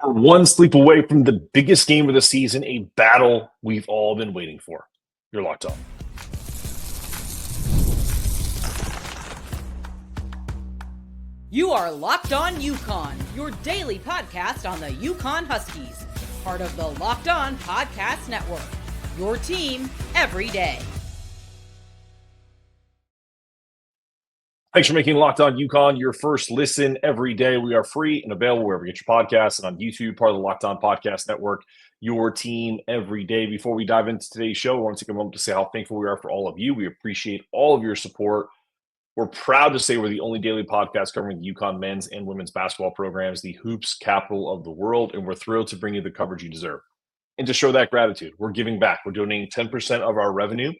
We're one sleep away from the biggest game of the season, a battle we've all been waiting for. You're locked on. You are Locked On UConn, your daily podcast on the UConn Huskies, part of the Locked On Podcast Network, your team every day. Thanks for making Locked On UConn your first listen every day. We are free and available wherever you get your podcasts and on YouTube, part of the Locked On Podcast Network, your team every day. Before we dive into today's show, I want to take a moment to say how thankful we are for all of you. We appreciate all of your support. We're proud to say we're the only daily podcast covering the UConn men's and women's basketball programs, the hoops capital of the world, and we're thrilled to bring you the coverage you deserve. And to show that gratitude, we're giving back. We're donating 10% of our revenue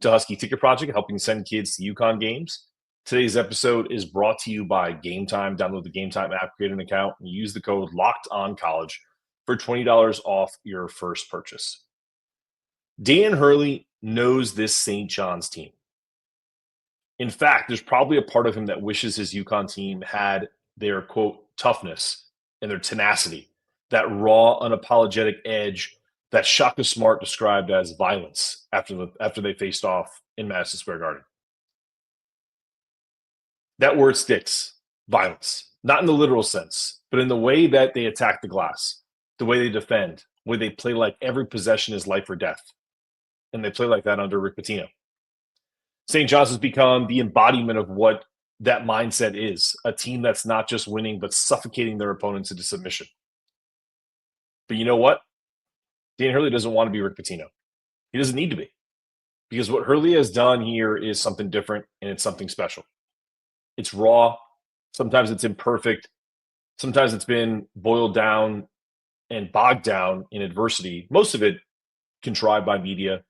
to Husky Ticket Project, helping send kids to UConn games. Today's episode is brought to you by GameTime. Download the GameTime app, create an account, and use the code LOCKEDONCollege for $20 off your first purchase. Dan Hurley knows this St. John's team. In fact, there's probably a part of him that wishes his UConn team had their, quote, toughness and their tenacity, that raw, unapologetic edge that Shaka Smart described as violence after they faced off in Madison Square Garden. That word sticks, violence, not in the literal sense, but in the way that they attack the glass, the way they defend, the way they play like every possession is life or death. And they play like that under Rick Pitino. St. John's has become the embodiment of what that mindset is, a team that's not just winning, but suffocating their opponents into submission. But you know what? Dan Hurley doesn't want to be Rick Pitino. He doesn't need to be. Because what Hurley has done here is something different, and it's something special. It's raw. Sometimes it's imperfect. Sometimes it's been boiled down and bogged down in adversity. Most of it contrived by media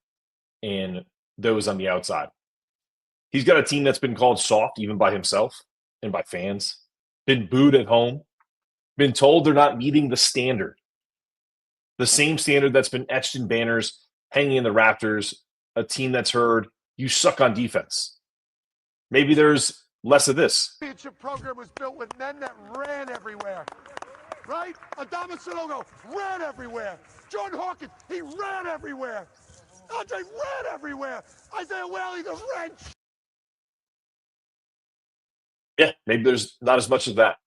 and those on the outside. He's got a team that's been called soft even by himself and by fans, been booed at home, been told they're not meeting the standard, the same standard that's been etched in banners hanging in the rafters, a team that's heard, you suck on defense. Maybe there's less of this. The championship program was built with men that ran everywhere, right? Adama Sanogo ran everywhere. Jordan Hawkins, he ran everywhere. Andre ran everywhere. Isaiah Whaley, the wrench. Yeah, maybe there's not as much of that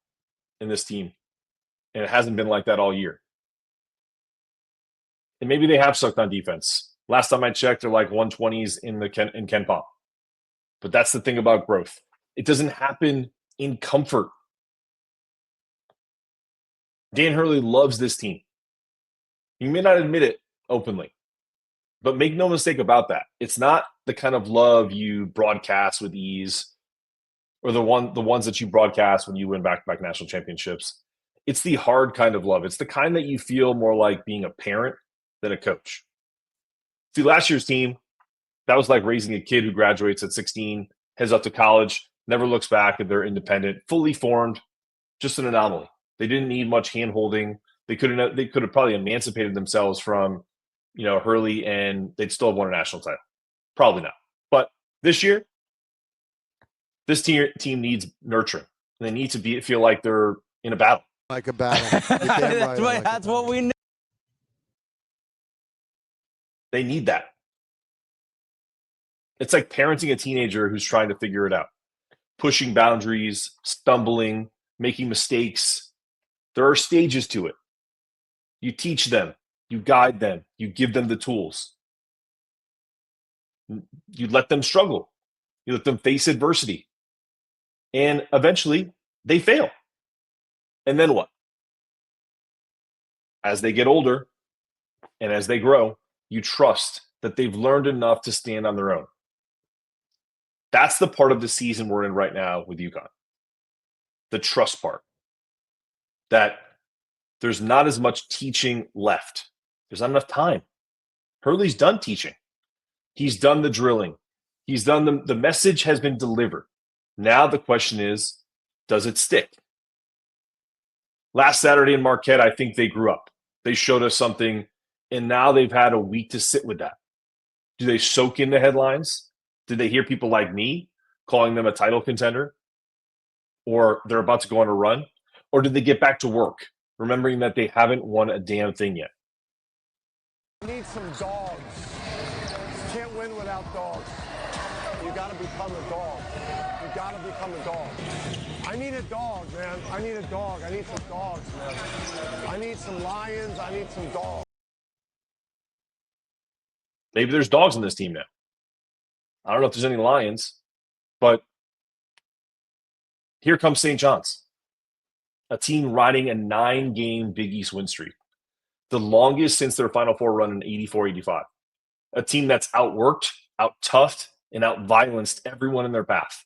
in this team. And it hasn't been like that all year. And maybe they have sucked on defense. Last time I checked, they're like 120s in Ken Pop. But that's the thing about growth. It doesn't happen in comfort. Dan Hurley loves this team. You may not admit it openly, but make no mistake about that. It's not the kind of love you broadcast with ease or the ones that you broadcast when you win back-to-back national championships. It's the hard kind of love. It's the kind that you feel more like being a parent than a coach. See, last year's team, that was like raising a kid who graduates at 16, heads up to college, never looks back, and they're independent, fully formed, just an anomaly. They didn't need much hand-holding. They could have probably emancipated themselves from, Hurley, and they'd still have won a national title. Probably not. But this year, this team needs nurturing. They need to feel like they're in a battle. Like a battle. That's what we need. They need that. It's like parenting a teenager who's trying to figure it out. Pushing boundaries, stumbling, making mistakes. There are stages to it. You teach them. You guide them. You give them the tools. You let them struggle. You let them face adversity. And eventually, they fail. And then what? As they get older and as they grow, you trust that they've learned enough to stand on their own. That's the part of the season we're in right now with UConn. The trust part. That there's not as much teaching left. There's not enough time. Hurley's done teaching. He's done the drilling. He's done the message has been delivered. Now the question is, does it stick? Last Saturday in Marquette, I think they grew up. They showed us something, and now they've had a week to sit with that. Do they soak in the headlines? Did they hear people like me calling them a title contender? Or they're about to go on a run? Or did they get back to work? remembering that they haven't won a damn thing yet. We need some dogs. Can't win without dogs. You got to become a dog. You got to become a dog. I need a dog, man. I need a dog. I need some dogs, man. I need some lions. I need some dogs. Maybe there's dogs on this team now. I don't know if there's any lions, but here comes St. John's, a team riding a 9-game Big East win streak, the longest since their Final Four run in 84-85. A team that's outworked, out-toughed, and out-violenced everyone in their path.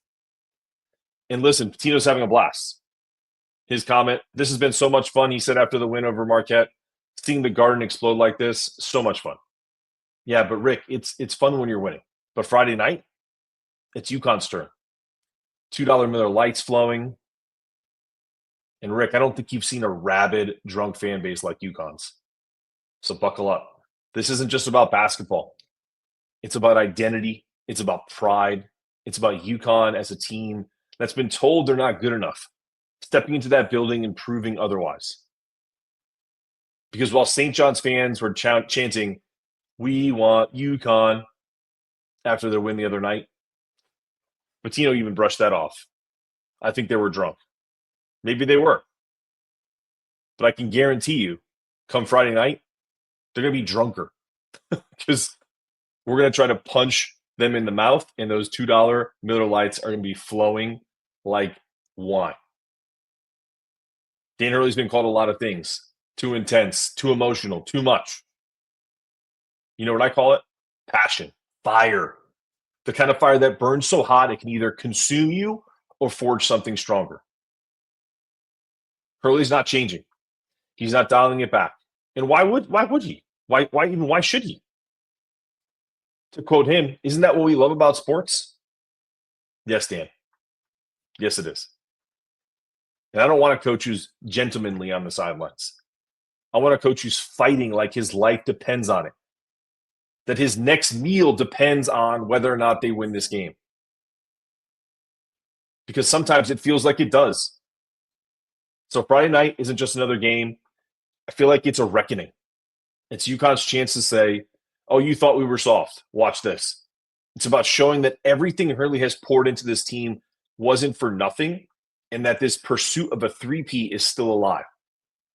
And listen, Pitino's having a blast. His comment, "This has been so much fun," he said after the win over Marquette. Seeing the Garden explode like this, so much fun. Yeah, but Rick, it's fun when you're winning. But Friday night, it's UConn's turn. $2 Miller Lights flowing. And Rick, I don't think you've seen a rabid, drunk fan base like UConn's. So buckle up. This isn't just about basketball. It's about identity. It's about pride. It's about UConn as a team that's been told they're not good enough, stepping into that building and proving otherwise. Because while St. John's fans were chanting, "We want UConn," after their win the other night, Pitino even brushed that off. I think they were drunk. Maybe they were. But I can guarantee you, come Friday night, they're going to be drunker because we're going to try to punch them in the mouth, and those $2 Miller Lights are going to be flowing like wine. Dan Hurley's been called a lot of things. Too intense, too emotional, too much. You know what I call it? Passion, fire. The kind of fire that burns so hot it can either consume you or forge something stronger. Hurley's not changing. He's not dialing it back. And why would he? Why should he? To quote him, "Isn't that what we love about sports?" Yes, Dan. Yes, it is. And I don't want a coach who's gentlemanly on the sidelines. I want a coach who's fighting like his life depends on it. That his next meal depends on whether or not they win this game. Because sometimes it feels like it does. So Friday night isn't just another game. I feel like it's a reckoning. It's UConn's chance to say, "Oh, you thought we were soft. Watch this." It's about showing that everything Hurley has poured into this team wasn't for nothing, and that this pursuit of a three-peat is still alive.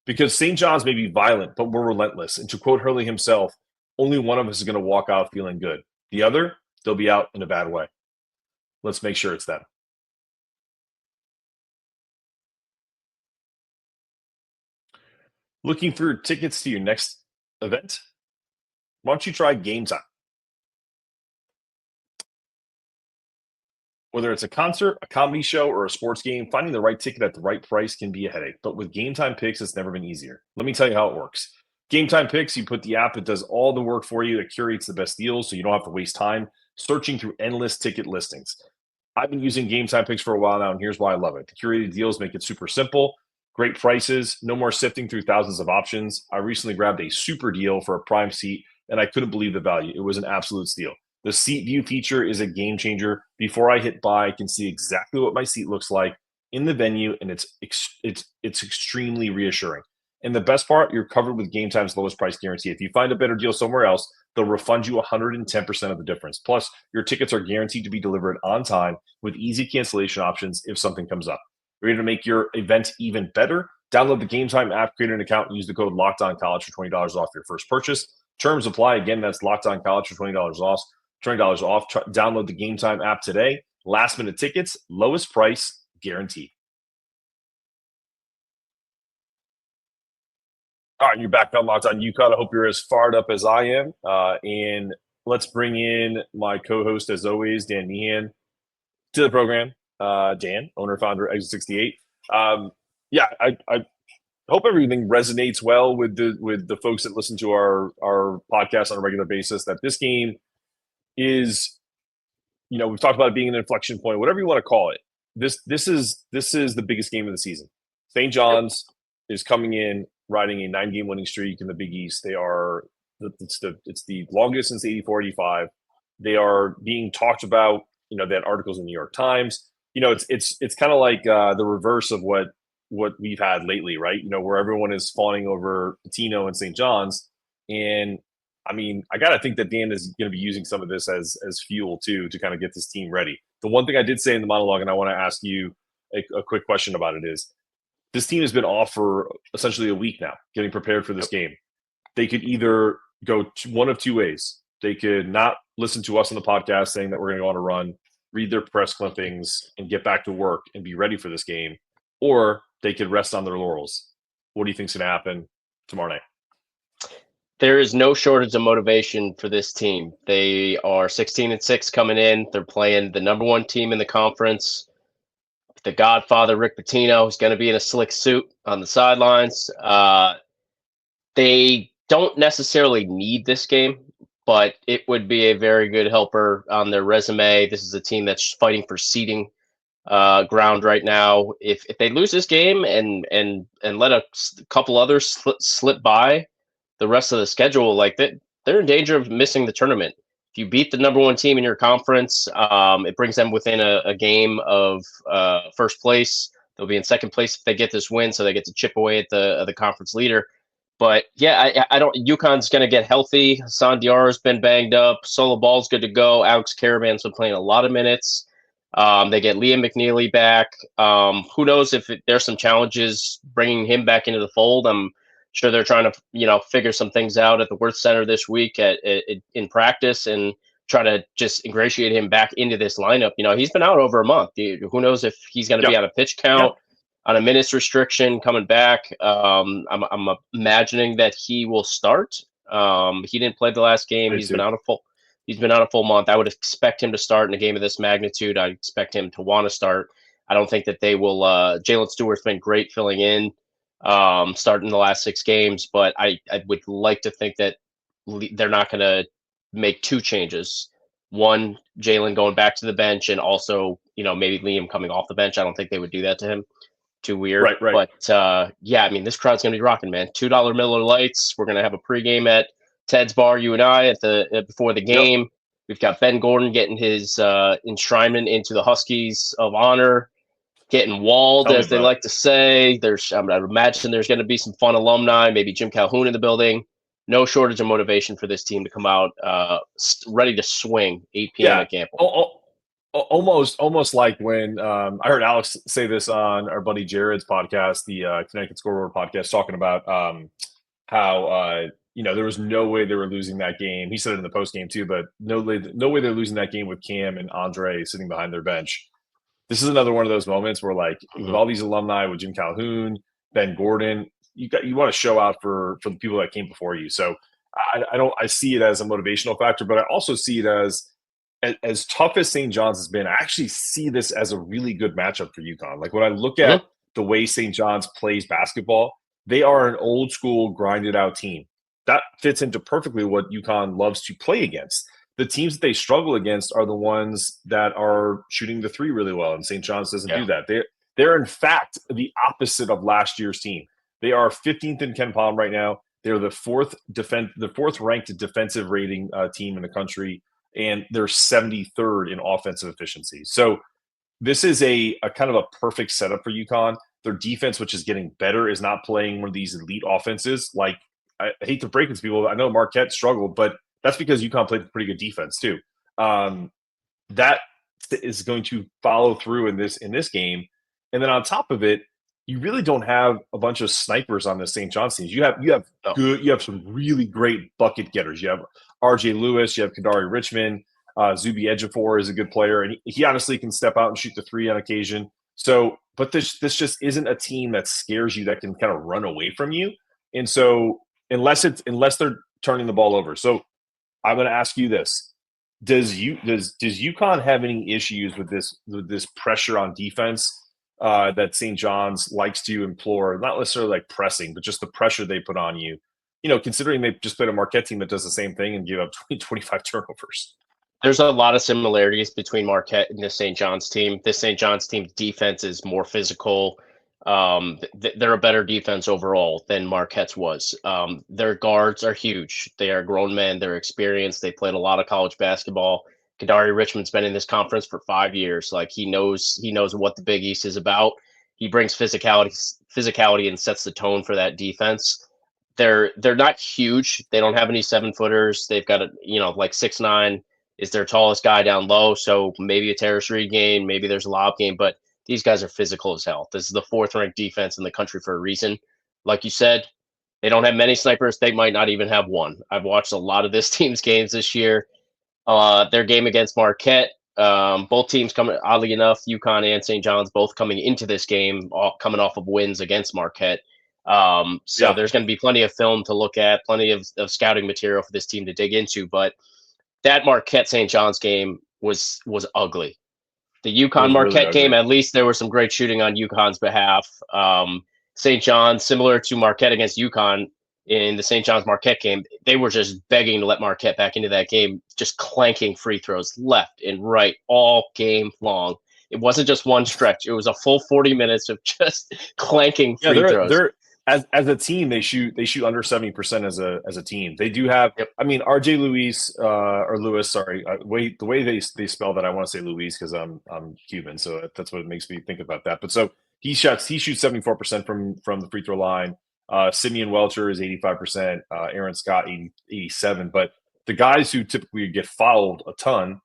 Because St. John's may be violent, but we're relentless. And to quote Hurley himself, only one of us is going to walk out feeling good. The other, they'll be out in a bad way. Let's make sure it's them. Looking for tickets to your next event? Why don't you try GameTime? Whether it's a concert, a comedy show, or a sports game, finding the right ticket at the right price can be a headache. But with GameTime Picks, it's never been easier. Let me tell you how it works. GameTime Picks, you put the app, it does all the work for you. It curates the best deals so you don't have to waste time searching through endless ticket listings. I've been using GameTime Picks for a while now, and here's why I love it. The curated deals make it super simple. Great prices, no more sifting through thousands of options. I recently grabbed a super deal for a prime seat, and I couldn't believe the value. It was an absolute steal. The seat view feature is a game changer. Before I hit buy, I can see exactly what my seat looks like in the venue, and it's extremely reassuring. And the best part, you're covered with GameTime's lowest price guarantee. If you find a better deal somewhere else, they'll refund you 110% of the difference. Plus, your tickets are guaranteed to be delivered on time with easy cancellation options if something comes up. Ready to make your event even better? Download the GameTime app, create an account, and use the code LOCKEDONCollege for $20 off your first purchase. Terms apply. Again, that's LOCKEDONCollege for $20 off. $20 off. Download the GameTime app today. Last minute tickets, lowest price guaranteed. All right, you're back on Locked On UConn. I hope you're as fired up as I am. And let's bring in my co-host, as always, Dan Meheen, to the program. Dan, owner, founder, Exit 68. I hope everything resonates well with the folks that listen to our podcast on a regular basis. That this game is, we've talked about it being an inflection point, whatever you want to call it. This is the biggest game of the season. St. John's is coming in, riding a 9-game winning streak in the Big East. They are it's the longest since 84-85. They are being talked about. They had articles in the New York Times. It's kind of like the reverse of what what we've had lately, right? Where everyone is fawning over Pitino and St. John's. And I mean, I got to think that Dan is going to be using some of this as fuel too, to kind of get this team ready. The one thing I did say in the monologue, and I want to ask you a quick question about it, is this team has been off for essentially a week now, getting prepared for this game. They could either go one of two ways. They could not listen to us on the podcast saying that we're going to go on a run, read their press clippings, and get back to work and be ready for this game, or they could rest on their laurels. What do you think's going to happen tomorrow night? There is no shortage of motivation for this team. They are 16-6 coming in. They're playing the number one team in the conference. The Godfather, Rick Pitino, is going to be in a slick suit on the sidelines. They don't necessarily need this game, but it would be a very good helper on their resume. This is a team that's fighting for seeding ground right now. If they lose this game and let a couple others slip by the rest of the schedule, like they're in danger of missing the tournament. If you beat the number one team in your conference, it brings them within a game of first place. They'll be in second place if they get this win, so they get to chip away at the conference leader. But yeah, I don't. UConn's going to get healthy. Hassan Diarra's been banged up. Solo Ball's good to go. Alex Caravan's been playing a lot of minutes. They get Liam McNeely back. Who knows if there's some challenges bringing him back into the fold. I'm sure they're trying to figure some things out at the Worth Center this week in practice and try to just ingratiate him back into this lineup. He's been out over a month. Who knows if he's going to be on a pitch count, on a minutes restriction coming back. I'm imagining that he will start. He didn't play the last game. He's been out a full month. I would expect him to start in a game of this magnitude. I expect him to want to start. I don't think that they will. Jalen Stewart's been great filling in, starting the last 6 games, but I would like to think that they're not going to make 2 changes. One, Jalen going back to the bench, and also, maybe Liam coming off the bench. I don't think they would do that to him. Too weird. Right. But yeah, I mean, this crowd's going to be rocking, man. $2 Miller Lights. We're going to have a pregame at Ted's Bar, you and I, before the game. Yep. We've got Ben Gordon getting his enshrinement into the Huskies of honor, getting walled, as they like to say. I imagine there's going to be some fun alumni, maybe Jim Calhoun in the building. No shortage of motivation for this team to come out ready to swing 8 p.m. at Gamble. Almost like when I heard Alex say this on our buddy Jared's podcast, the Connecticut Scoreboard podcast, talking about how there was no way they were losing that game. He said it in the post game too, but no way they're losing that game with Cam and Andre sitting behind their bench. This is another one of those moments where, like, with all these alumni, with Jim Calhoun, Ben Gordon, you want to show out for the people that came before you. So I see it as a motivational factor, but I also see it as tough as St. John's has been. I actually see this as a really good matchup for UConn. Like, when I look at the way St. John's plays basketball, they are an old school, grinded out team. That fits into perfectly what UConn loves to play against. The teams that they struggle against are the ones that are shooting the 3 really well, and St. John's doesn't do that. They're in fact the opposite of last year's team. They are 15th in Ken Palm right now. They're the fourth ranked defensive rating team in the country, and they're 73rd in offensive efficiency. So this is a kind of a perfect setup for UConn. Their defense, which is getting better, is not playing one of these elite offenses. Like, I hate to break it to people. I know Marquette struggled, but that's because UConn played pretty good defense too. That is going to follow through in this game. And then on top of it, you really don't have a bunch of snipers on the St. John's teams. You have some really great bucket getters. You have RJ Lewis, you have Kadari Richmond, Zuby Ejiofor is a good player, and he honestly can step out and shoot the 3 on occasion. So, but this just isn't a team that scares you, that can kind of run away from you. And so, unless they're turning the ball over. So, I'm going to ask you this: Does UConn have any issues with this pressure on defense that St. John's likes to implore? Not necessarily like pressing, but just the pressure they put on you. Considering they just played a Marquette team that does the same thing and give up 25 turnovers. There's a lot of similarities between Marquette and the St. John's team. This St. John's team's defense is more physical. They're a better defense overall than Marquette's was. Their guards are huge. They are grown men. They're experienced. They played a lot of college basketball. Kadari Richmond's been in this conference for 5 years. Like, he knows what the Big East is about. He brings physicality and sets the tone for that defense. They're not huge. They don't have any 7-footers. They've got like 6'9" is their tallest guy down low. So maybe a Terrace Reed game, maybe there's a lob game, but these guys are physical as hell. This is the 4th ranked defense in the country for a reason. Like you said, they don't have many snipers. They might not even have one. I've watched a lot of this team's games this year. Their game against Marquette, both teams coming, oddly enough, UConn and St. John's both coming into this game, coming off of wins against Marquette. So there's going to be plenty of film to look at, plenty of scouting material for this team to dig into. But that Marquette St. John's game was ugly. The UConn Marquette really game, at least there was some great shooting on UConn's behalf. St. John's, similar to Marquette against UConn in the St. John's Marquette game, they were just begging to let Marquette back into that game, just clanking free throws left and right all game long. It wasn't just one stretch. It was a full 40 minutes of just clanking free throws. They're as a team, they shoot under 70% as a team. They do have, I mean, RJ Luis or Lewis, sorry, the way they spell that, I want to say Luis because I'm Cuban, so that's what it makes me think about that. But so he shoots 74% from the free throw line. Simeon Welcher is 85%. Aaron Scott 87%. But the guys who typically get fouled a ton,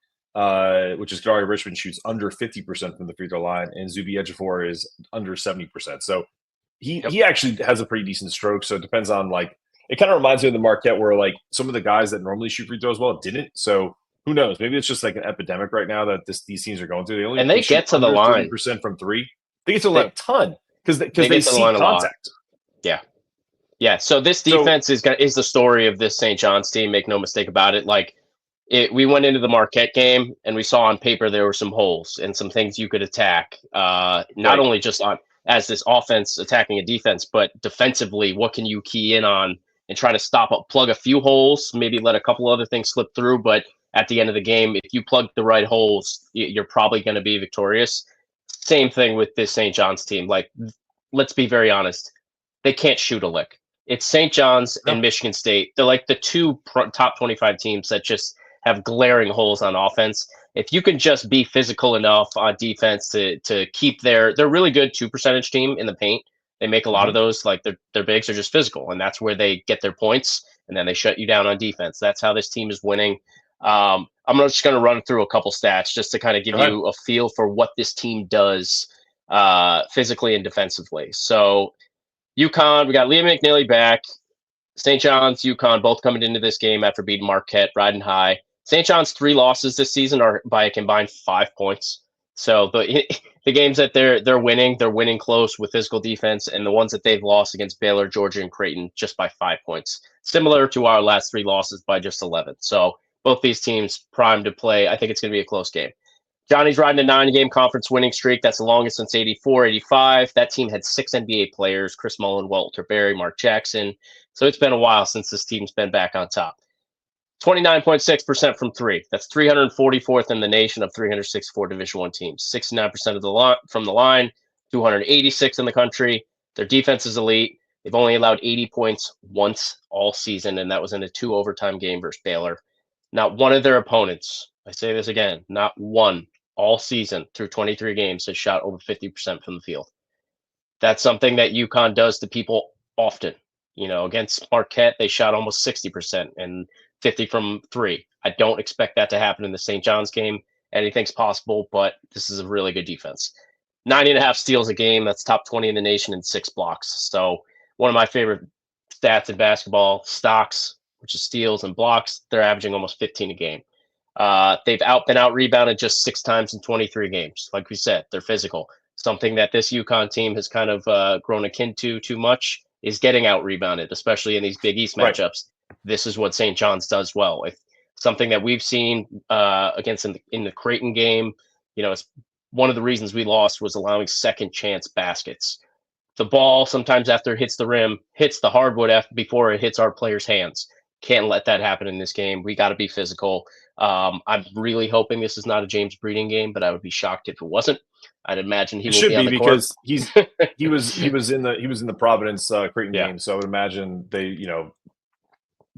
which is Gary Richmond, shoots under 50% from the free throw line, and Zubi Ejiofor is under 70%. So he actually has a pretty decent stroke. So it depends on, like, it kind of reminds me of the Marquette where, like, some of the guys that normally shoot free throws well didn't. So who knows? Maybe it's just like an epidemic right now that these teams are going through. They get to the line 30% from three. They get to the line a ton because they see contact. Yeah. So this defense is the story of this St. John's team. Make no mistake about it. Like, we went into the Marquette game and we saw on paper there were some holes and some things you could attack. Not only just as this offense attacking a defense, but defensively, what can you key in on and try to plug a few holes, maybe let a couple other things slip through. But at the end of the game, if you plug the right holes, you're probably going to be victorious. Same thing with this St. John's team. Like, let's be very honest. They can't shoot a lick. It's St. John's and Michigan State. They're like the two top 25 teams that just have glaring holes on offense. If you can just be physical enough on defense to keep they're really good 2% team in the paint. They make a lot of those. Like, their bigs are just physical, and that's where they get their points, and then they shut you down on defense. That's how this team is winning. I'm just going to run through a couple stats just to kind of give you a feel for what this team does physically and defensively. So UConn, we got Liam McNeely back. St. John's, UConn, both coming into this game after beating Marquette, riding high. St. John's 3 losses this season are by a combined 5 points. So the games that they're winning close with physical defense, and the ones that they've lost against Baylor, Georgia, and Creighton just by 5 points. Similar to our last 3 losses by just 11. So both these teams primed to play. I think it's going to be a close game. Johnny's riding a 9-game conference winning streak. That's the longest since 84, 85. That team had 6 NBA players: Chris Mullin, Walter Berry, Mark Jackson. So it's been a while since this team's been back on top. 29.6% from 3. That's 344th in the nation of 364 Division I teams. 69% from the line, 286 in the country. Their defense is elite. They've only allowed 80 points once all season, and that was in a 2-overtime game versus Baylor. Not one of their opponents, I say this again, not one all season through 23 games has shot over 50% from the field. That's something that UConn does to people often. Against Marquette, they shot almost 60% and 50 from 3. I don't expect that to happen in the St. John's game. Anything's possible, but this is a really good defense. 9.5 steals a game. That's top 20 in the nation, and 6 blocks. So one of my favorite stats in basketball, stocks, which is steals and blocks, they're averaging almost 15 a game. They've been out rebounded just 6 times in 23 games. Like we said, they're physical. Something that this UConn team has kind of grown akin to too much is getting out rebounded, especially in these Big East matchups. This is what St. John's does well. Something that we've seen against in the Creighton game, it's one of the reasons we lost was allowing second chance baskets. The ball sometimes after it hits the rim, hits the hardwood before it hits our players' hands. Can't let that happen in this game. We got to be physical. I'm really hoping this is not a James Breeding game, but I would be shocked if it wasn't. I'd imagine he will be on the court. Because he was in the Providence Creighton game, so I would imagine they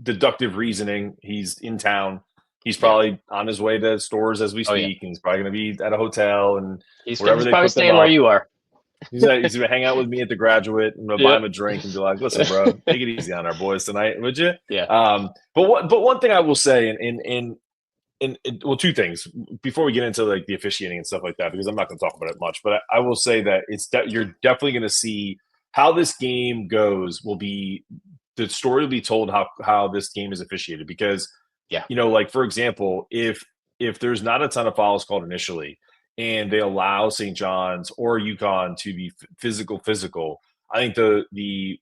deductive reasoning. He's in town. He's probably on his way to stores as we speak, and he's probably going to be at a hotel and he's wherever they probably put them staying where up. you are. He's gonna hang out with me at the Graduate. I'm gonna buy him a drink and be like, "Listen, bro, take it easy on our boys tonight, would you?" Yeah. But one thing I will say, well, two things before we get into like the officiating and stuff like that, because I'm not going to talk about it much. But I will say that you're definitely going to see how this game goes. The story will be told how this game is officiated, because like for example, if there's not a ton of fouls called initially, and they allow St. John's or UConn to be physical, I think the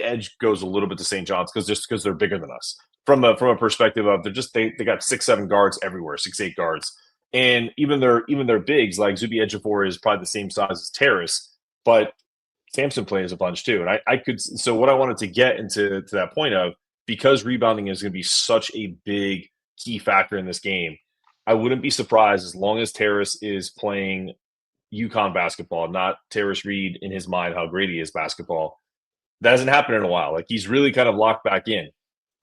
edge goes a little bit to St. John's because they're bigger than us. From a perspective of they got 6-7 guards everywhere, 6-8 guards, and even their bigs like Zuby Ejiofor is probably the same size as Terrace, but Sampson plays a bunch too. And so what I wanted to get into that point of, because rebounding is going to be such a big key factor in this game, I wouldn't be surprised as long as Terrace is playing UConn basketball, not Terrace Reed in his mind how great he is basketball. That hasn't happened in a while. Like, he's really kind of locked back in.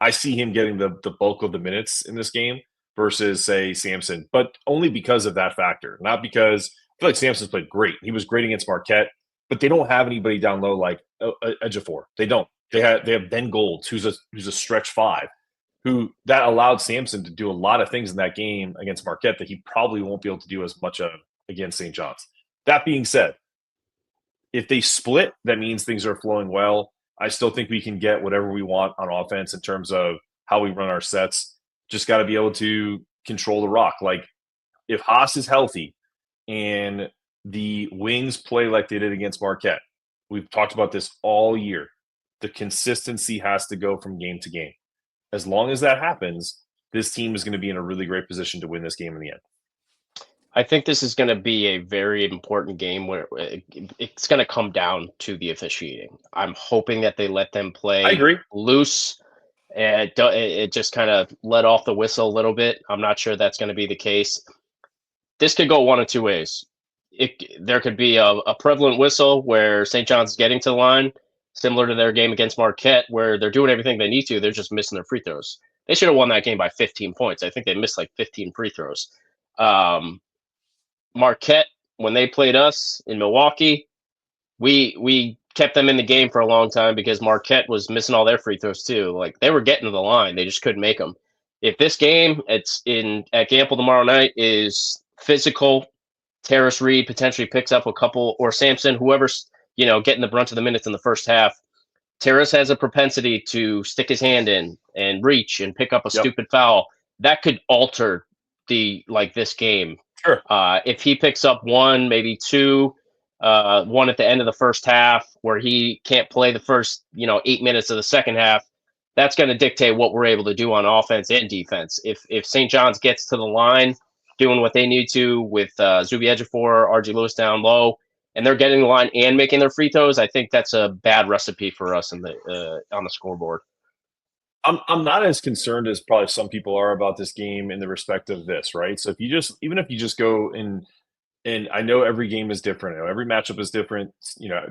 I see him getting the bulk of the minutes in this game versus, say, Sampson, but only because of that factor, not because I feel like Sampson's played great. He was great against Marquette, but they don't have anybody down low like Ejiofor. They don't. They have Ben Golds, who's a stretch five, who that allowed Sampson to do a lot of things in that game against Marquette that he probably won't be able to do as much of against St. John's. That being said, if they split, that means things are flowing well. I still think we can get whatever we want on offense in terms of how we run our sets. Just got to be able to control the rock. Like, if Haas is healthy and the wings play like they did against Marquette, we've talked about this all year, the consistency has to go from game to game. As long as that happens, this team is going to be in a really great position to win this game in the end. I think this is going to be a very important game where it's going to come down to the officiating. I'm hoping that they let them play I agree. loose. And it just kind of let off the whistle a little bit. I'm not sure that's going to be the case. This could go one of two ways. There could be a prevalent whistle where St. John's getting to the line, similar to their game against Marquette, where they're doing everything they need to. They're just missing their free throws. They should have won that game by 15 points. I think they missed like 15 free throws. Marquette, when they played us in Milwaukee, we kept them in the game for a long time because Marquette was missing all their free throws too. Like, they were getting to the line, they just couldn't make them. If this game at Gamble tomorrow night is physical, Terrace Reed potentially picks up a couple, or Sampson, whoever's getting the brunt of the minutes in the first half. Terrace has a propensity to stick his hand in and reach and pick up a stupid foul. That could alter this game. Sure. If he picks up one, maybe two, one at the end of the first half where he can't play the first 8 minutes of the second half, that's going to dictate what we're able to do on offense and defense. If St. John's gets to the line doing what they need to with Zuby Ejiofor, RG Lewis down low, and they're getting the line and making their free throws, I think that's a bad recipe for us on the scoreboard. I'm not as concerned as probably some people are about this game in the respect of this, right? So even if you just go and I know every game is different, I know every matchup is different,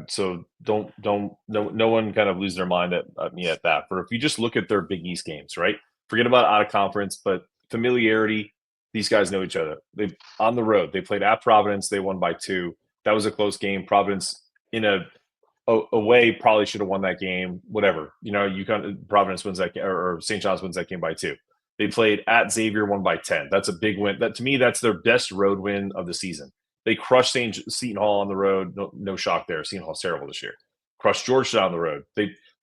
so no one kind of lose their mind at me at that. But if you just look at their Big East games, right? Forget about out of conference, but familiarity, these guys know each other. They on the road, they played at Providence, they won by 2. That was a close game. Providence in a way probably should have won that game. Whatever, Providence wins that game, or St. John's wins that game by 2. They played at Xavier, won by 10. That's a big win. That, to me, that's their best road win of the season. They crushed Seton Hall on the road. No shock there. Seton Hall's terrible this year. Crushed Georgetown on the road.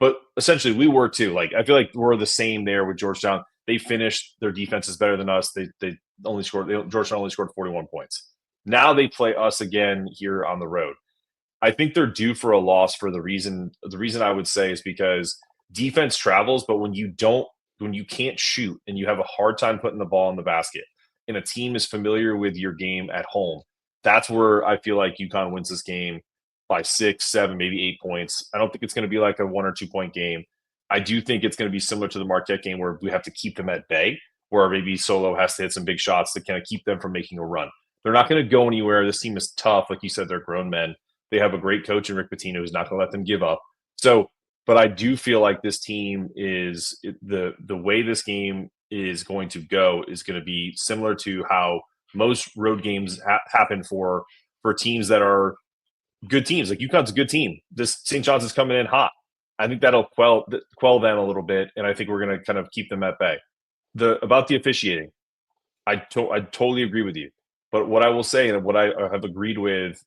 But essentially we were too. Like, I feel like we're the same there with Georgetown. They finished. Their defense is better than us. Georgetown only scored 41 points. Now they play us again here on the road. I think they're due for a loss for the reason I would say is because defense travels, but when you can't shoot and you have a hard time putting the ball in the basket and a team is familiar with your game at home, that's where I feel like UConn wins this game by 6, 7, maybe 8 points. I don't think it's going to be like a 1 or 2 point game. I do think it's going to be similar to the Marquette game where we have to keep them at bay, where maybe Solo has to hit some big shots to kind of keep them from making a run. They're not going to go anywhere. This team is tough. Like you said, they're grown men. They have a great coach in Rick Pitino who's not going to let them give up. So, but I do feel like this team is the way this game is going to go is going to be similar to how most road games happen for teams that are good teams. Like UConn's a good team. This St. John's is coming in hot. I think that'll quell them a little bit, and I think we're going to kind of keep them at bay. About the officiating, I totally agree with you. But what I will say, and what I have agreed with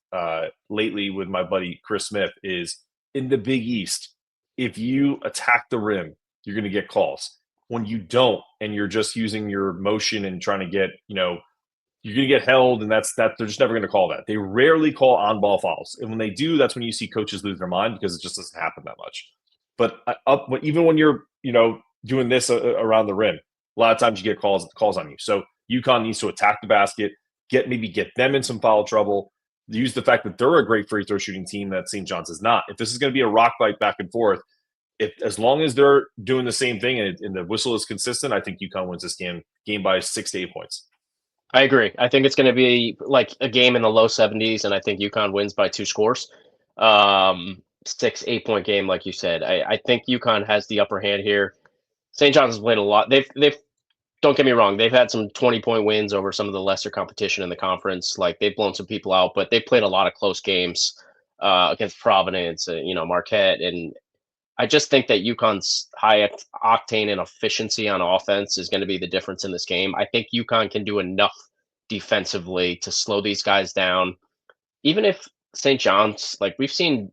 lately with my buddy Chris Smith, is in the Big East, if you attack the rim, you're going to get calls. When you don't, and you're just using your motion and trying to get, you're going to get held, and that's they're just never going to call that. They rarely call on-ball fouls, and when they do, that's when you see coaches lose their mind because it just doesn't happen that much. But even when you're, doing this around the rim, a lot of times you get calls on you. So UConn needs to attack the basket, get them in some foul trouble, use the fact that they're a great free throw shooting team that St. John's is not. If this is going to be a rock fight back and forth, as long as they're doing the same thing and the whistle is consistent, I think UConn wins this game by 6 to 8 points. I agree. I think it's going to be like a game in the low 70s, and I think UConn wins by 2 scores. 6-8 point game, like you said. I think UConn has the upper hand here. St. John's has played a lot. They've don't get me wrong, they've had some 20-point wins over some of the lesser competition in the conference. Like they've blown some people out, but they've played a lot of close games against Providence, Marquette, and I just think that UConn's high octane and efficiency on offense is going to be the difference in this game. I think UConn can do enough defensively to slow these guys down. Even if St. John's, like we've seen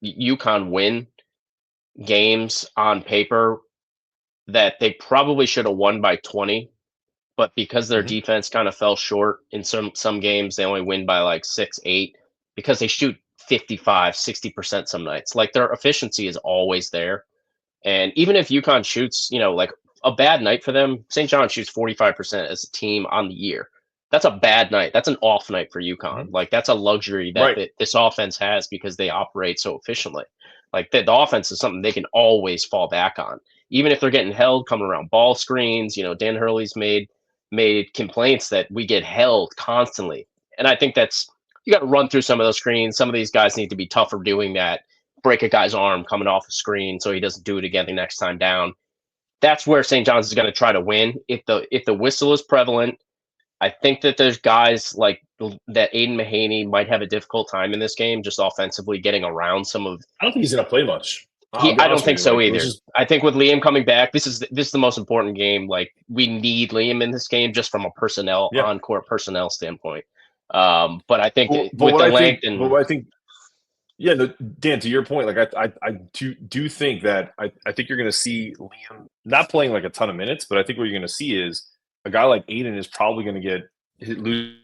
UConn win games on paper that they probably should have won by 20, but because their defense kind of fell short in some games, they only win by like 6-8 because they shoot 55, 60% some nights. Like their efficiency is always there. And even if UConn shoots, like a bad night for them, St. John shoots 45% as a team on the year. That's a bad night. That's an off night for UConn. Like that's a luxury that this offense has because they operate so efficiently. Like the offense is something they can always fall back on. Even if they're getting held coming around ball screens, Dan Hurley's made complaints that we get held constantly. And I think you got to run through some of those screens. Some of these guys need to be tougher doing that. Break a guy's arm coming off a screen so he doesn't do it again the next time down. That's where St. John's is going to try to win. If the whistle is prevalent, I think that there's guys like that Aiden Meheen might have a difficult time in this game, just offensively getting around some of. I don't think he's going to play much. I don't think so either. I think with Liam coming back, this is the most important game. Like we need Liam in this game just from a on-court personnel standpoint. But I think with the length and. But I think. Yeah, no, Dan, to your point, like I do think that I think you're going to see Liam not playing like a ton of minutes, but I think what you're going to see is a guy like Aiden is probably going to lose.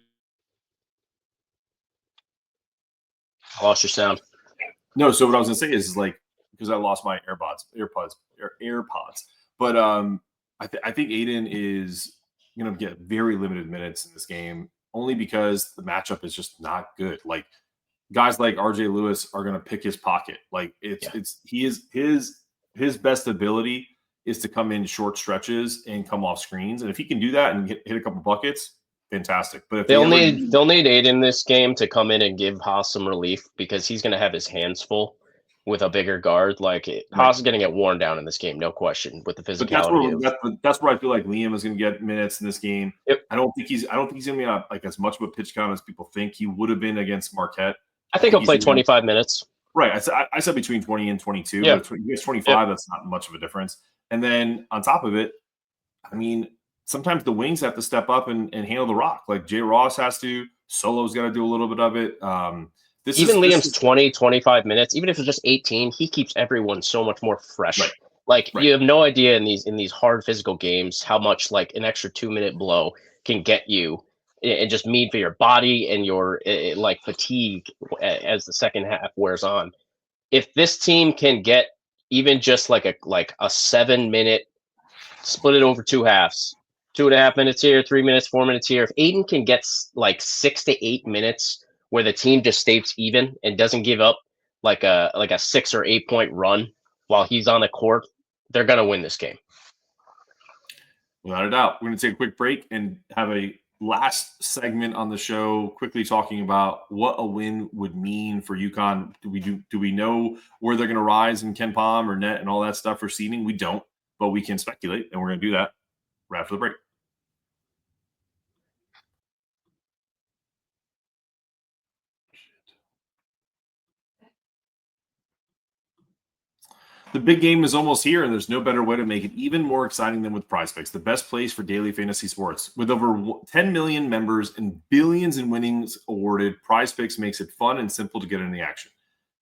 I lost your sound. No, so what I was going to say is like because I lost my AirPods. But I think Aiden is going to get very limited minutes in this game only because the matchup is just not good. Like. Guys like RJ Lewis are going to pick his pocket. Like his best ability is to come in short stretches and come off screens. And if he can do that and hit a couple buckets, fantastic. But if they'll need Aiden in this game to come in and give Haas some relief because he's going to have his hands full with a bigger guard. Like Haas is going to get worn down in this game, no question, with the physicality. But that's where I feel like Liam is going to get minutes in this game. Yep. I don't think he's going to be on like as much of a pitch count as people think. He would have been against Marquette. I think he'll play 25 minutes. Right. I said between 20 and 22. Yeah. But if he gets 25, that's not much of a difference. And then on top of it, I mean, sometimes the wings have to step up and handle the rock. Like Jay Ross has to. Solo's got to do a little bit of it. Liam's 20, 25 minutes, even if it's just 18, he keeps everyone so much more fresh. Right. Like you have no idea in these hard physical games how much like an extra 2-minute blow can get you. And just mean for your body and your like fatigue as the second half wears on. If this team can get even just like a 7-minute, split it over 2 halves, 2.5 minutes here, 3 minutes, 4 minutes here. If Aiden can get like 6 to 8 minutes where the team just stays even and doesn't give up like a 6 or 8 point run while he's on the court, they're gonna win this game. Without a doubt. We're gonna take a quick break and have a last segment on the show, quickly talking about what a win would mean for UConn. Do we know where they're going to rise in Ken Pom or net and all that stuff for seeding? We don't, but we can speculate, and we're going to do that right after the break. The big game is almost here, and there's no better way to make it even more exciting than with PrizePicks, the best place for daily fantasy sports. With over 10 million members and billions in winnings awarded, PrizePicks makes it fun and simple to get in the action.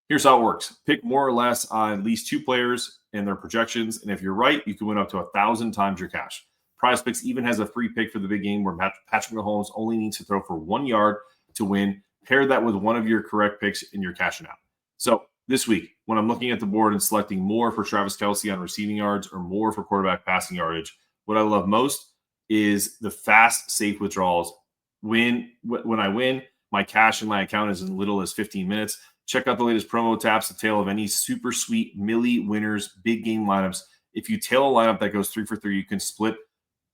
Here's how it works. Pick more or less on at least 2 players and their projections, and if you're right, you can win up to 1,000 times your cash. PrizePicks even has a free pick for the big game where Patrick Mahomes only needs to throw for 1 yard to win. Pair that with one of your correct picks and you're cashing out. So this week, when I'm looking at the board and selecting more for Travis Kelce on receiving yards or more for quarterback passing yardage, what I love most is the fast, safe withdrawals. When I win, my cash in my account is in little as 15 minutes. Check out the latest promo tabs to tail of any super sweet Millie winners, big game lineups. If you tail a lineup that goes 3 for 3, you can split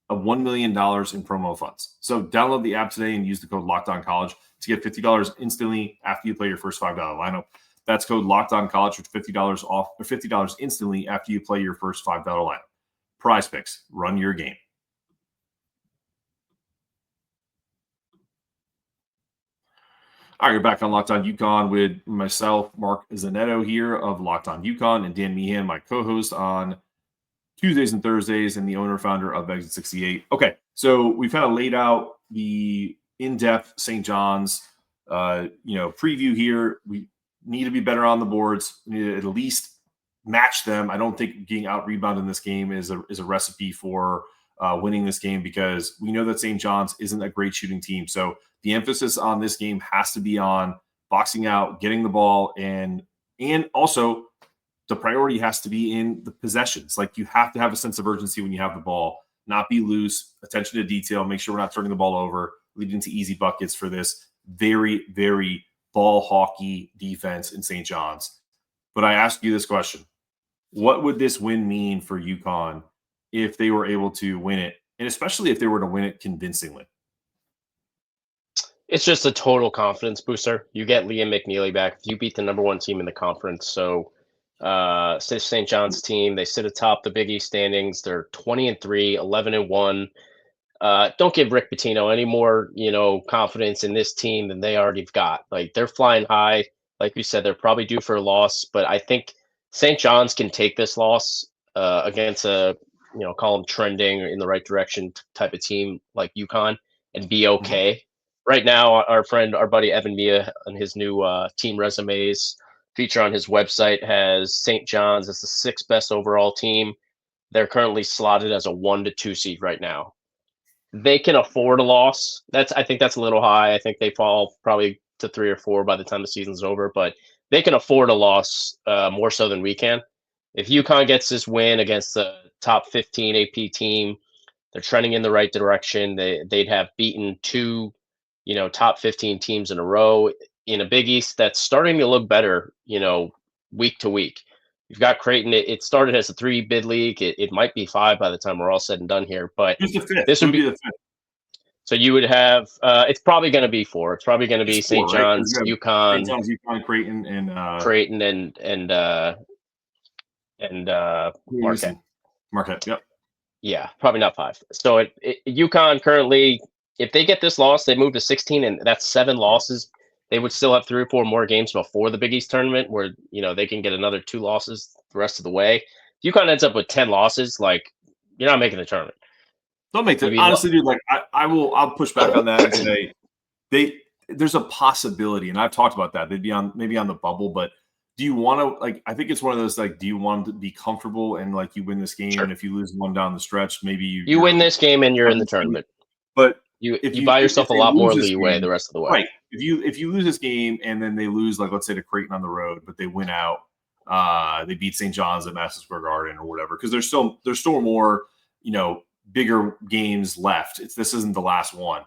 a $1 million in promo funds. So download the app today and use the code LOCKEDONCollege to get $50 instantly after you play your first $5 lineup. That's code LOCKEDONCollege for $50 off or $50 instantly after you play your first $5 lineup. PrizePicks, run your game. All right, you're back on Locked On UConn with myself, Mark Zanetto here of Locked On UConn, and Dan Meheen, my co-host on Tuesdays and Thursdays, and the owner-founder of Exit 68. Okay, so we've kind of laid out the in-depth St. John's, preview here. We need to be better on the boards. We need to at least match them. I don't think getting out-rebounded in this game is a recipe for winning this game because we know that St. John's isn't a great shooting team. So the emphasis on this game has to be on boxing out, getting the ball, and also the priority has to be in the possessions. Like you have to have a sense of urgency when you have the ball, not be loose, attention to detail, make sure we're not turning the ball over, leading to easy buckets for this very, very ball hockey defense in St. John's. But I ask you this question. What would this win mean for UConn if they were able to win it, and especially if they were to win it convincingly? It's just a total confidence booster. You get Liam McNeely back. You beat the number 1 team in the conference. So St. John's team, they sit atop the Big East standings. They're 20-3, 11-1. Don't give Rick Pitino any more, confidence in this team than they already got. Like they're flying high. Like you said, they're probably due for a loss, but I think St. John's can take this loss against a, call them trending in the right direction type of team like UConn and be okay. Mm-hmm. Right now, our buddy Evan Mia on his new team resumes feature on his website has St. John's as the 6th best overall team. They're currently slotted as a 1-2 seed right now. They can afford a loss. I think that's a little high. I think they fall probably to 3 or 4 by the time the season's over, but they can afford a loss more so than we can. If UConn gets this win against the top 15 AP team, they're trending in the right direction. They'd have beaten 2, top 15 teams in a row in a Big East that's starting to look better, week to week. You've got Creighton. It started as a 3-bid league. It might be 5 by the time we're all said and done here, but this would be the 5th. So you would have. It's probably going to be 4. It's probably going to be St. John's, right? UConn, St. John's, UConn, Creighton, and Marquette. Marquette. Yep. Yeah, probably not 5. So UConn currently, if they get this loss, they move to 16, and that's 7 losses. They would still have 3 or 4 more games before the Big East tournament where, they can get another 2 losses the rest of the way. If UConn ends up with 10 losses, like, you're not making the tournament. Don't make that. Honestly, dude, like, I'll push back on that and say there's a possibility, and I've talked about that. They'd be maybe on the bubble, but do you want to, like, I think it's one of those, like, do you want to be comfortable and, like, you win this game, sure, and if you lose one down the stretch, maybe you win this game and you're in the tournament. But you buy yourself a lot more leeway the rest of the way. Right. If you lose this game and then they lose, like, let's say to Creighton on the road, but they win out, they beat St. John's at Madison Square Garden or whatever, because there's still more, bigger games left. This isn't the last one.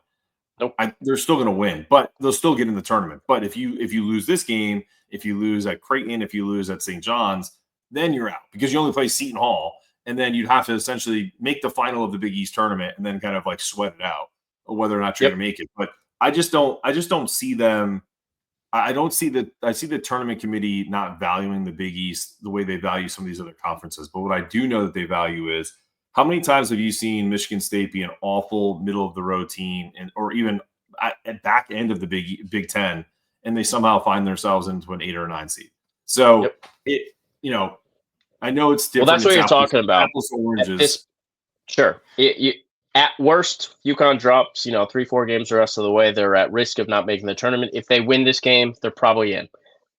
Nope. They're still going to win, but they'll still get in the tournament. But if you lose this game, if you lose at Creighton, if you lose at St. John's, then you're out because you only play Seton Hall, and then you'd have to essentially make the final of the Big East tournament and then kind of like sweat it out or whether or not you're going to make it. But I just don't see them. I see the tournament committee not valuing the Big East the way they value some of these other conferences. But what I do know that they value is, how many times have you seen Michigan State be an awful middle of the road team or even at back end of the Big Ten, and they somehow find themselves into an 8 or 9 seed? So I know it's Well, different. that's what It's you're apples, talking about. apples to At oranges. this, sure. At worst, UConn drops, 3-4 games the rest of the way. They're at risk of not making the tournament. If they win this game, they're probably in.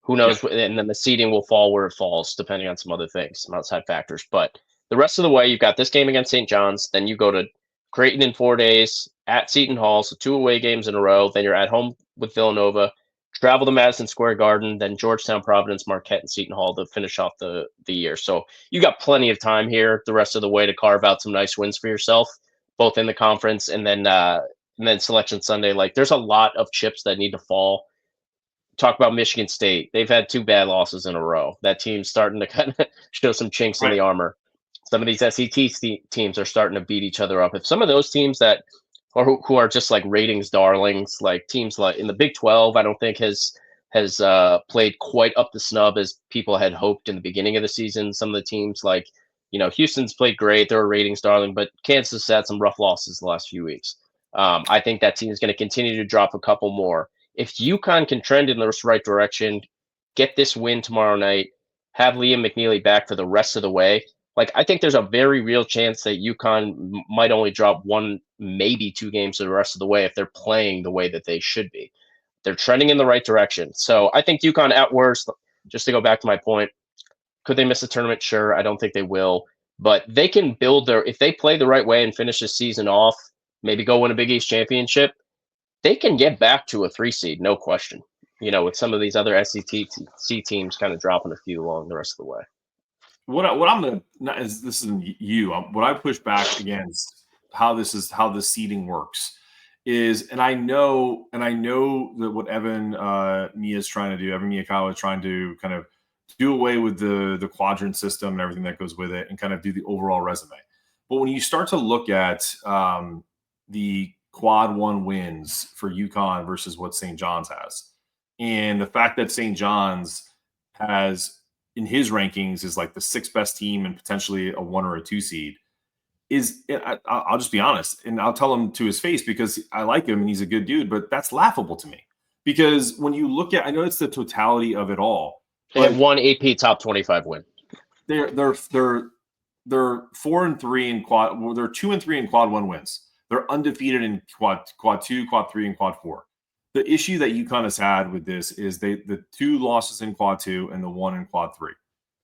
Who knows? Yeah. And then the seeding will fall where it falls, depending on some other things, some outside factors. But the rest of the way, you've got this game against St. John's. Then you go to Creighton in 4 days, at Seton Hall, so 2 away games in a row. Then you're at home with Villanova, travel to Madison Square Garden, then Georgetown, Providence, Marquette, and Seton Hall to finish off the year. So you got plenty of time here the rest of the way to carve out some nice wins for yourself, both in the conference and then Selection Sunday. Like, there's a lot of chips that need to fall. Talk about Michigan State. They've had 2 bad losses in a row. That team's starting to kind of show some chinks in the armor. Some of these SEC teams are starting to beat each other up. If some of those teams that who are just like ratings darlings, like teams like in the Big 12, I don't think has played quite up the snub as people had hoped in the beginning of the season. Some of the teams like, Houston's played great. They're a ratings darling, but Kansas had some rough losses the last few weeks. I think that team is going to continue to drop a couple more. If UConn can trend in the right direction, get this win tomorrow night, have Liam McNeely back for the rest of the way, like, I think there's a very real chance that UConn might only drop 1, maybe 2 games the rest of the way if they're playing the way that they should be. They're trending in the right direction. So I think UConn, at worst, just to go back to my point, could they miss a tournament? Sure. I don't think they will. But they can build if they play the right way and finish the season off, maybe go win a Big East championship, they can get back to a 3 seed, no question. With some of these other SEC teams kind of dropping a few along the rest of the way. What I'm gonna not is this isn't you. What I push back against how the seeding works is, and I know that what Evan Mia is trying to do, Evan Miyakawa is trying to kind of do away with the quadrant system and everything that goes with it, and kind of do the overall resume. But when you start to look at the quad 1 wins for UConn versus what St. John's has, and the fact that St. John's has, in his rankings, is like the 6th best team and potentially a 1 or a 2 seed, I'll just be honest, and I'll tell him to his face because I like him and he's a good dude, but that's laughable to me. Because when you look at, I know it's the totality of it all. They have 1 AP top 25 win. They're 4-3 in quad. Well, they're 2-3 in quad 1 wins. They're undefeated in quad 2, quad 3, and quad 4. The issue that UConn has had with this is the 2 losses in quad 2 and the 1 in quad 3.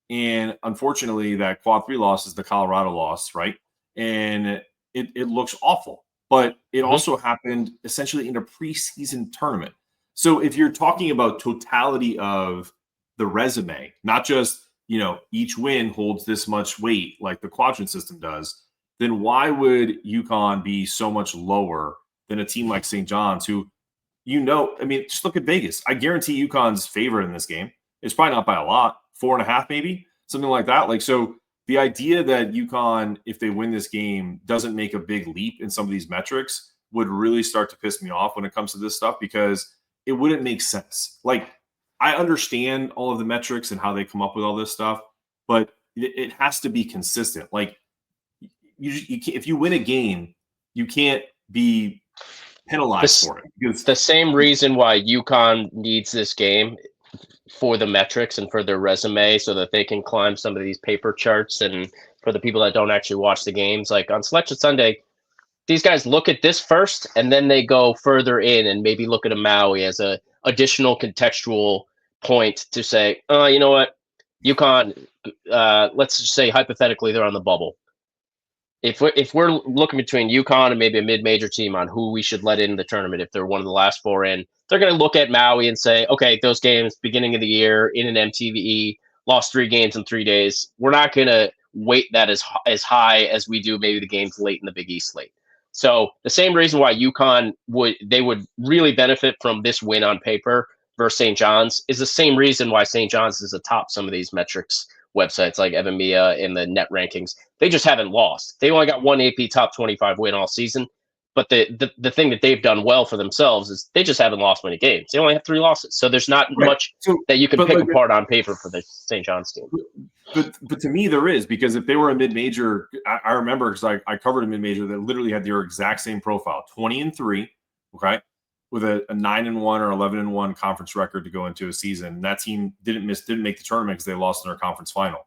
And unfortunately, that quad 3 loss is the Colorado loss, right? And it looks awful. But it also happened essentially in a preseason tournament. So if you're talking about totality of the resume, not just, each win holds this much weight like the quadrant system does, then why would UConn be so much lower than a team like St. John's who, just look at Vegas. I guarantee UConn's favorite in this game. It's probably not by a lot, 4.5 maybe, something like that. Like, so the idea that UConn, if they win this game, doesn't make a big leap in some of these metrics would really start to piss me off when it comes to this stuff, because it wouldn't make sense. Like, I understand all of the metrics and how they come up with all this stuff, but it has to be consistent. Like, if you win a game, you can't be penalized for it. Because the same reason why UConn needs this game for the metrics and for their resume, so that they can climb some of these paper charts. And for the people that don't actually watch the games, like on Selection Sunday, these guys look at this first, and then they go further in and maybe look at a Maui as a additional contextual point to say, you know what, UConn, let's just say hypothetically they're on the bubble. If we're looking between UConn and maybe a mid-major team on who we should let in the tournament, if they're one of the last 4 in, they're going to look at Maui and say, okay, those games, beginning of the year, in an MTVE, lost 3 games in 3 days. We're not going to weight that as high as we do maybe the games late in the Big East slate. So the same reason why UConn would really benefit from this win on paper versus St. John's is the same reason why St. John's is atop some of these metrics websites like Evan Mia in the net rankings. They just haven't lost. They only got 1 AP top 25 win all season. But the thing that they've done well for themselves is they just haven't lost many games. They only have 3 losses. So there's not much that you can pick apart on paper for the St. John's team. But to me, there is, because if they were a mid-major, I remember, because I covered a mid-major that literally had their exact same profile, 20-3, okay, with a 9-1 or 11-1 conference record to go into a season. And that team didn't make the tournament because they lost in their conference final.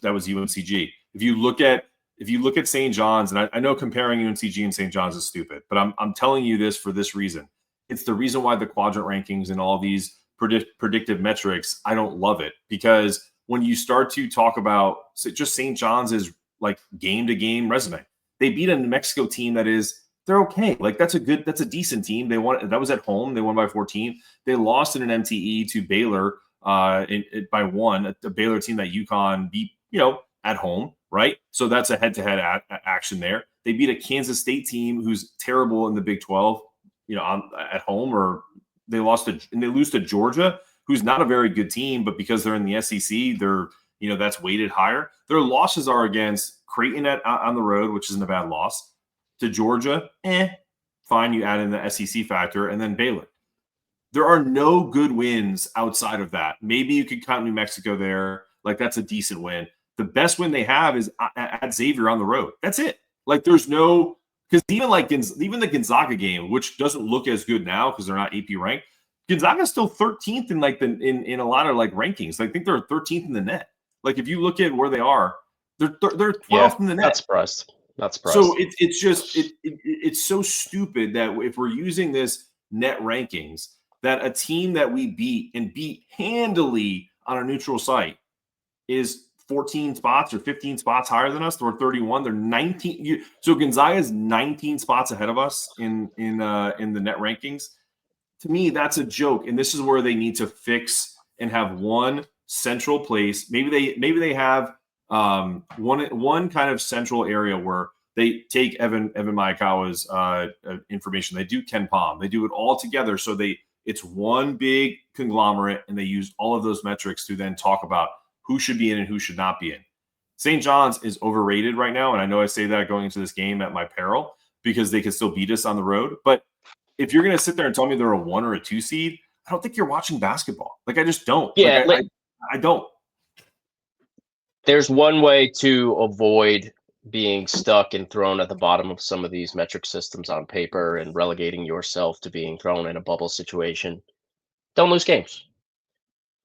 That was UNCG. If you look at St. John's, and I know comparing UNCG and St. John's is stupid, but I'm telling you this for this reason. It's the reason why the quadrant rankings and all these predictive metrics, I don't love it, because when you start to talk about just St. John's is like game-to-game resume. They beat a New Mexico team they're okay. Like that's a decent team. That was at home. They won by 14. They lost in an MTE to Baylor by 1, a Baylor team that UConn beat, at home, right? So that's a head-to-head action there. They beat a Kansas State team who's terrible in the Big 12, at home, or they lose to Georgia, who's not a very good team, but because they're in the SEC, they're, that's weighted higher. Their losses are against Creighton on the road, which isn't a bad loss. To Georgia, fine, you add in the SEC factor, and then Baylor. There are no good wins outside of that. Maybe you could count New Mexico there. Like, that's a decent win. The best win they have is at Xavier on the road. That's it. Like, there's no – because even the Gonzaga game, which doesn't look as good now because they're not AP ranked, Gonzaga's still 13th in a lot of, like, rankings. I think they're 13th in the net. Like, if you look at where they are, they're 12th in the net. Not surprised. So it's so stupid that if we're using this net rankings, that a team that we beat handily on a neutral site is 14 spots or 15 spots higher than us. They're 31. They're 19. So Gonzaga is 19 spots ahead of us in the net rankings. To me, that's a joke. And this is where they need to fix and have one central place. Maybe they have one kind of central area where they take Evan Maekawa's information. They do Ken Palm. They do it all together. So it's one big conglomerate, and they use all of those metrics to then talk about who should be in and who should not be in. St. John's is overrated right now, and I know I say that going into this game at my peril because they can still beat us on the road. But if you're going to sit there and tell me they're a 1 or a 2 seed, I don't think you're watching basketball. Like, I just don't. Yeah, I don't. There's one way to avoid being stuck and thrown at the bottom of some of these metric systems on paper and relegating yourself to being thrown in a bubble situation. Don't lose games.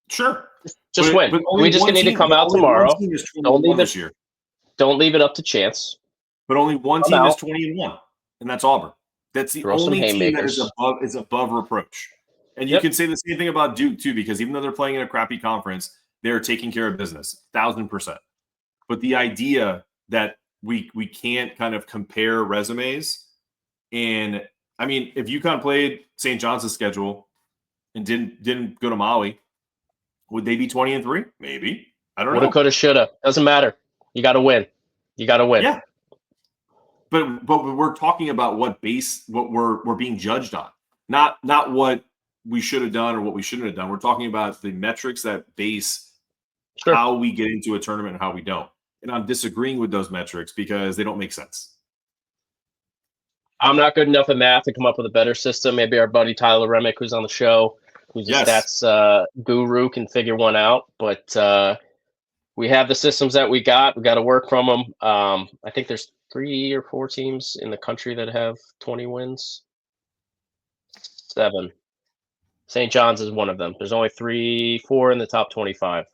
Sure. Just win. We just need to come out tomorrow. Don't leave it up to chance. But only one team is 20-1, and that's Auburn. That's the only team that is above reproach. And you can say the same thing about Duke too, because even though they're playing in a crappy conference, they're taking care of business, 1,000%. But the idea that we can't kind of compare resumes, and I mean, if UConn played St. John's schedule and didn't go to Maui, would they be 20-3? Maybe. I don't know. Woulda, coulda, shoulda. Doesn't matter. You got to win. Yeah. But we're talking about what we're being judged on, not what we should have done or what we shouldn't have done. We're talking about the metrics that base how we get into a tournament and how we don't. And I'm disagreeing with those metrics because they don't make sense. I'm not good enough at math to come up with a better system. Maybe our buddy Tyler Remick, who's on the show, who's a stats guru, can figure one out. But we have the systems that we got. We got to work from them. I think there's 3 or 4 teams in the country that have 20 wins. 7. St. John's is one of them. There's only 3-4 in the top 25.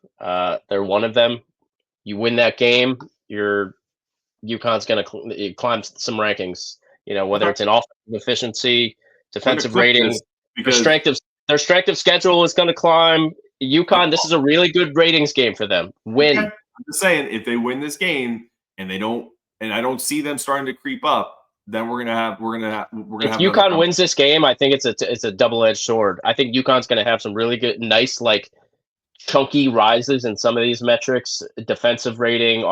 They're one of them. You win that game, UConn's going to climb some rankings. Whether it's in offensive efficiency, defensive rating, their strength of schedule is going to climb. UConn, this is a really good ratings game for them. Win. I'm just saying, if they win this game and I don't see them starting to creep up, then we're gonna have. If UConn wins this game, I think it's a double-edged sword. I think UConn's going to have some really good, nice, like chunky rises in some of these metrics. Defensive rating,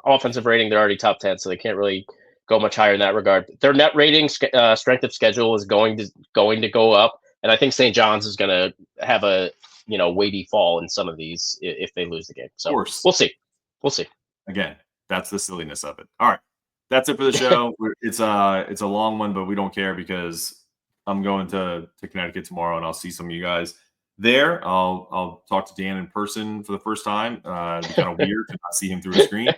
offensive rating, they're already top 10, so they can't really go much higher in that regard. Their net rating, strength of schedule is going to go up, and I think St. John's is going to have a weighty fall in some of these if they lose the game. So we'll see. Again, that's the silliness of it. All right. That's it for the show. It's a long one, but we don't care because I'm going to Connecticut tomorrow, and I'll see some of you guys there. I'll talk to Dan in person for the first time. It's kind of weird to not see him through a screen.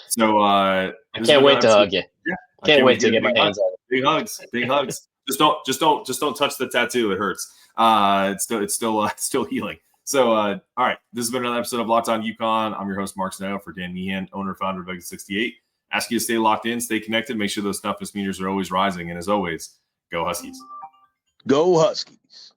So I can't wait to hug you. Yeah, can't wait to get my hands on it. Big hugs. Just don't touch the tattoo. It hurts. It's still healing. So, all right, this has been another episode of Locked On UConn. I'm your host, Mark Zanetto, for Dan Meheen, owner, founder of Vegas 68. Ask you to stay locked in, stay connected, make sure those toughness meters are always rising. And as always, go Huskies. Go Huskies.